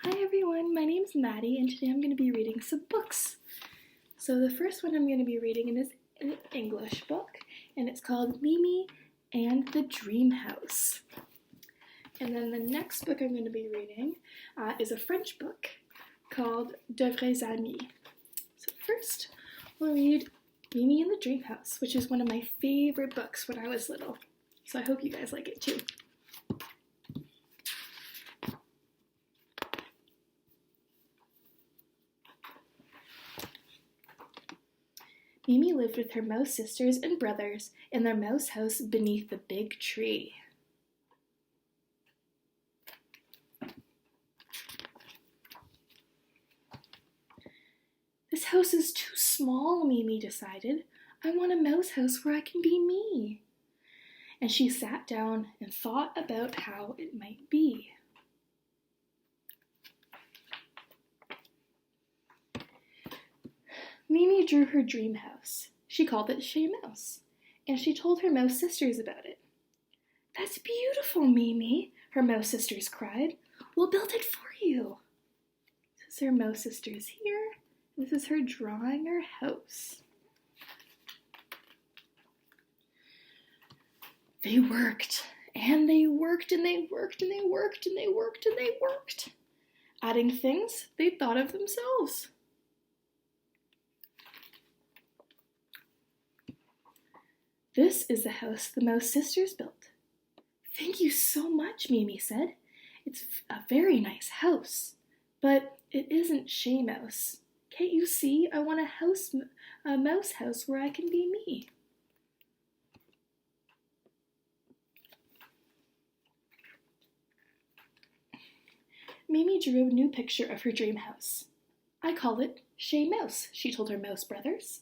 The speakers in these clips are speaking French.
Hi everyone, my name's Maddie and today I'm going to be reading some books. So the first one I'm going to be reading is an English book and it's called Mimi and the Dream House. And then the next book I'm going to be reading is a French book called De Vrais Amis. So first we'll read Mimi and the Dream House, which is one of my favorite books when I was little. So I hope you guys like it too. Mimi lived with her mouse sisters and brothers in their mouse house beneath the big tree. This house is too small, Mimi decided. I want a mouse house where I can be me. And she sat down and thought about how it might be. Mimi drew her dream house. She called it Chez Mouse, and she told her mouse sisters about it. That's beautiful, Mimi, her mouse sisters cried. We'll build it for you. This is her mouse sisters here. This is her drawing her house. They worked, and they worked, and they worked, and they worked, and they worked, and they worked, adding things they thought of themselves. This is the house the mouse sisters built. Thank you so much, Mimi said. It's a very nice house, but it isn't Chez Mouse. Can't you see? I want a mouse house where I can be me. Mimi drew a new picture of her dream house. I call it Chez Mouse, she told her mouse brothers.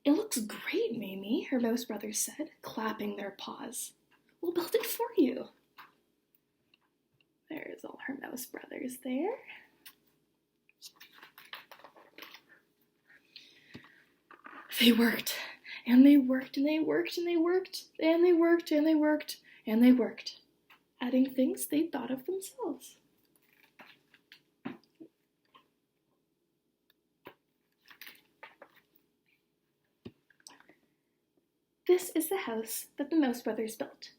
It looks great, Mimi, her mouse brothers said, clapping their paws. We'll build it for you. There's all her mouse brothers there. They worked, and they worked, and they worked, and they worked, and they worked, and they worked, and they worked, adding things they thought of themselves. This is the house that the Mouse Brothers built.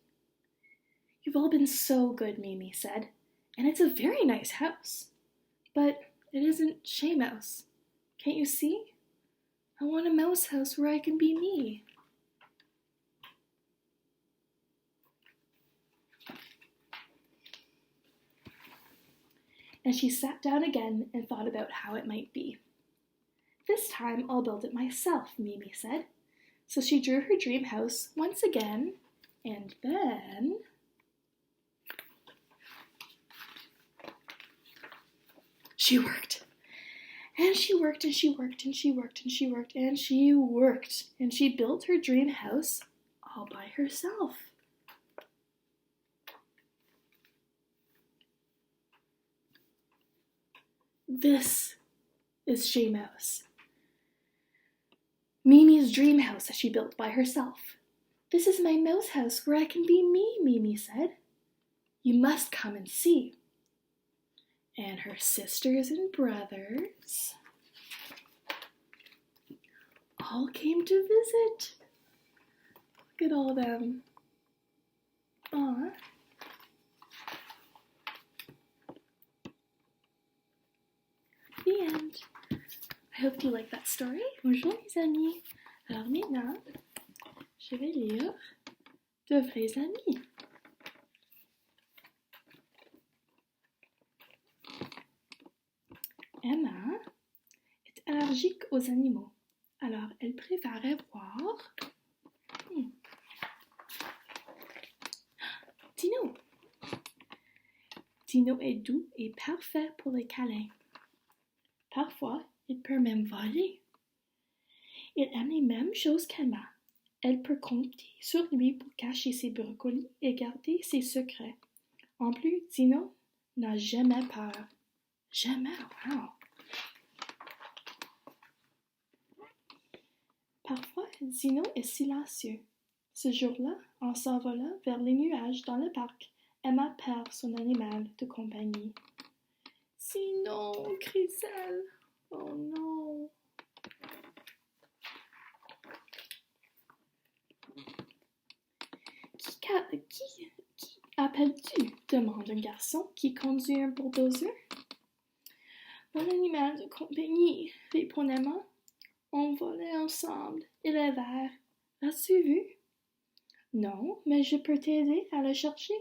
You've all been so good, Mimi said, and it's a very nice house. But it isn't Chez Mouse. Can't you see? I want a mouse house where I can be me. And she sat down again and thought about how it might be. This time I'll build it myself, Mimi said. So she drew her dream house once again, and then she worked. And she worked, and she worked, and she worked, and she worked, and she worked. And she built her dream house all by herself. This is Chez Mouse. Mimi's dream house that she built by herself. This is my mouse house where I can be me, Mimi said. You must come and see. And her sisters and brothers all came to visit. Look at all of them. Aww. The end. I hope you like that story. Bonjour les amis. Alors maintenant, je vais lire De Vrais Amis. Emma est allergique aux animaux. Alors elle préférait voir Dino. Dino est doux et parfait pour les câlins. Parfois, il peut même voler. Il aime les mêmes choses qu'Emma. Elle peut compter sur lui pour cacher ses brocolis et garder ses secrets. En plus, Dino n'a jamais peur. Jamais, wow. Parfois, Dino est silencieux. Ce jour-là, en s'envolant vers les nuages dans le parc, Emma perd son animal de compagnie. Sinon, crie-t-elle. Oh non. Qui appelles-tu? Demande un garçon qui conduit un bulldozer. Mon animal de compagnie, répond Emma. On volait ensemble. Il est vert. L'as-tu vu? Non, mais je peux t'aider à le chercher.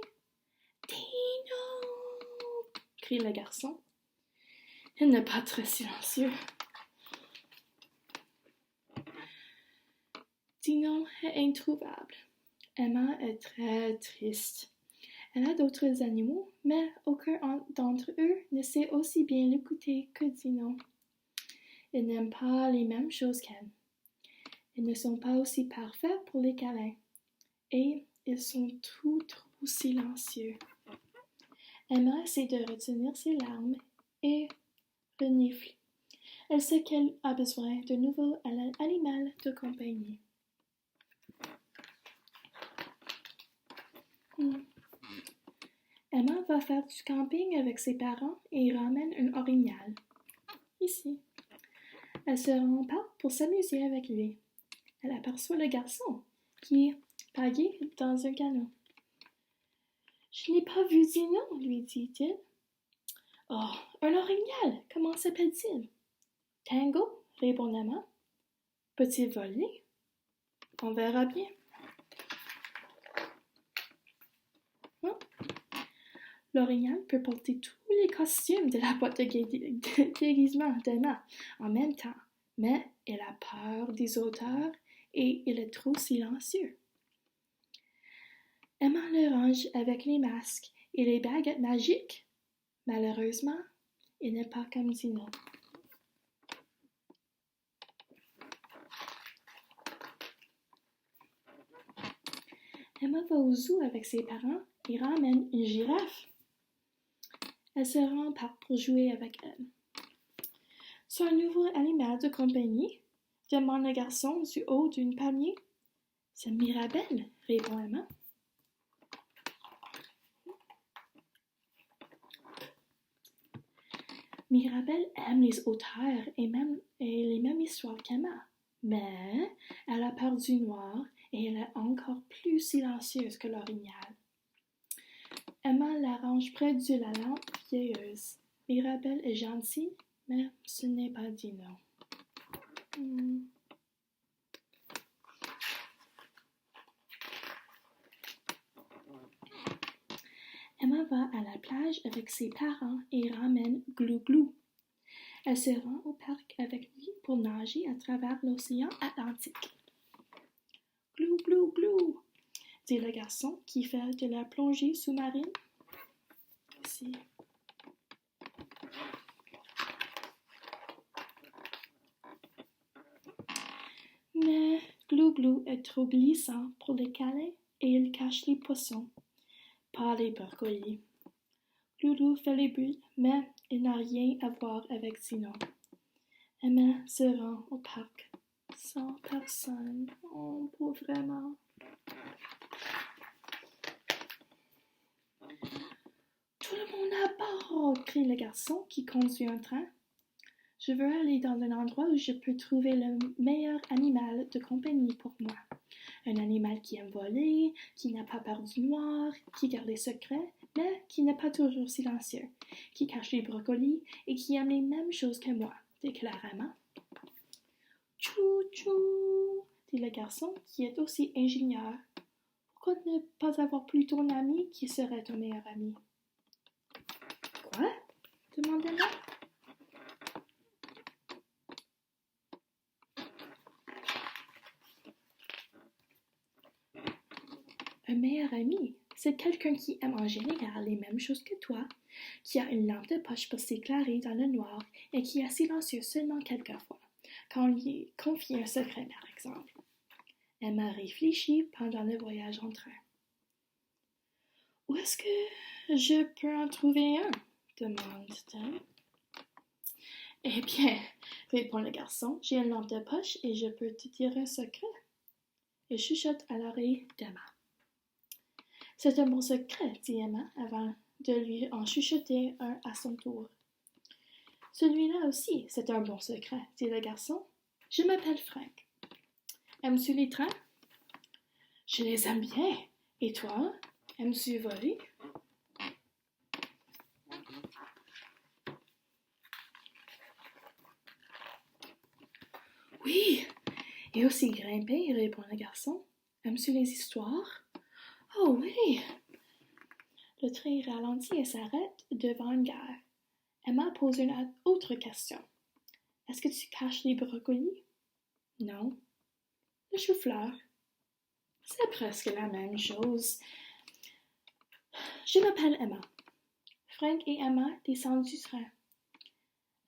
Dino! Crie le garçon. Il n'est pas très silencieux. Dino est introuvable. Emma est très triste. Elle a d'autres animaux, mais aucun d'entre eux ne sait aussi bien l'écouter que Dino. Ils n'aiment pas les mêmes choses qu'elle. Ils ne sont pas aussi parfaits pour les câlins. Et ils sont trop silencieux. Emma essaie de retenir ses larmes et renifle. Elle sait qu'elle a besoin d'un nouveau animal de compagnie. Emma va faire du camping avec ses parents et ramène un orignal. Ici. Elle se rend au parc pour s'amuser avec lui. Elle aperçoit le garçon qui est paillé dans un canot. « Je n'ai pas vu Dino, lui dit-il. »« Oh, un orignal, comment s'appelle-t-il? »« Tango, répond Emma. »« Peut-il voler? » ?»« On verra bien. » L'orignal peut porter tous les costumes de la boîte de déguisement d'Emma en même temps, mais il a peur des auteurs et il est trop silencieux. Emma le range avec les masques et les baguettes magiques. Malheureusement, il n'est pas comme Dino. Emma va au zoo avec ses parents et ramène une girafe. Elle se rend au parc pour jouer avec elle. « C'est un nouveau animal de compagnie? » demande le garçon du haut d'une palmier. « C'est Mirabelle, » répond Emma. Mirabelle aime les auteurs et les mêmes histoires qu'Emma, mais elle a peur du noir et elle est encore plus silencieuse que l'orignal. Emma la range près de la lampe vieilleuse. Mirabelle est gentille, mais ce n'est pas Dino. Emma va à la plage avec ses parents et ramène Glou-Glou. Elle se rend au parc avec lui pour nager à travers l'océan Atlantique. « Glou, glou, glou !» dit le garçon qui fait de la plongée sous-marine. Ici. Mais Glou-Glou est trop glissant pour les câlins et il cache les poissons, pas les brocolis. Glou-Glou fait les bulles, mais il n'a rien à voir avec Dino. Emma se rend au parc sans personne. Oh, pauvre Emma. Tout le monde à bord, crie le garçon qui conduit un train. Je veux aller dans un endroit où je peux trouver le meilleur animal de compagnie pour moi. Un animal qui aime voler, qui n'a pas peur du noir, qui garde les secrets, mais qui n'est pas toujours silencieux, qui cache les brocolis et qui aime les mêmes choses que moi, déclare Emma. Tchou, tchou, dit le garçon qui est aussi ingénieur. Pourquoi ne pas avoir plutôt un ami qui serait ton meilleur ami? Quoi? Demanda Emma. Un meilleur ami, c'est quelqu'un qui aime en général les mêmes choses que toi, qui a une lampe de poche pour s'éclairer dans le noir et qui est silencieux seulement quelquefois, quand on lui confie un secret par exemple. Emma réfléchit pendant le voyage en train. Où est-ce que je peux en trouver un? Demande-t-elle. Eh bien, répond le garçon, j'ai une lampe de poche et je peux te dire un secret. Il chuchote à l'oreille d'Emma. C'est un bon secret, dit Emma, avant de lui en chuchoter un à son tour. Celui-là aussi, c'est un bon secret, dit le garçon. Je m'appelle Frank. Aimes-tu les trains? Je les aime bien. Et toi, aimes-tu voler? Oui, et aussi grimper, répond le garçon. Aimes-tu les histoires? Oh oui! Le train ralentit et s'arrête devant une gare. Emma pose une autre question. Est-ce que tu caches les brocolis? Non. Le chou-fleur? C'est presque la même chose. Je m'appelle Emma. Frank et Emma descendent du train.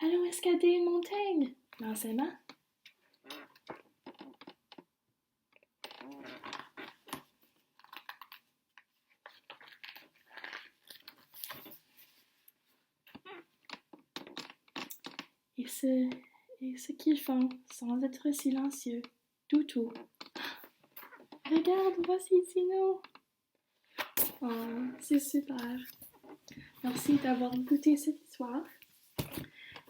Allons escalader une montagne, lance Emma. Et ce qu'ils font, sans être silencieux, tout. Regarde, voici Tino. Oh, c'est super. Merci d'avoir écouté cette histoire.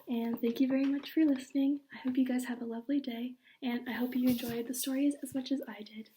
And thank you very much for listening. I hope you guys have a lovely day, and I hope you enjoyed the stories as much as I did.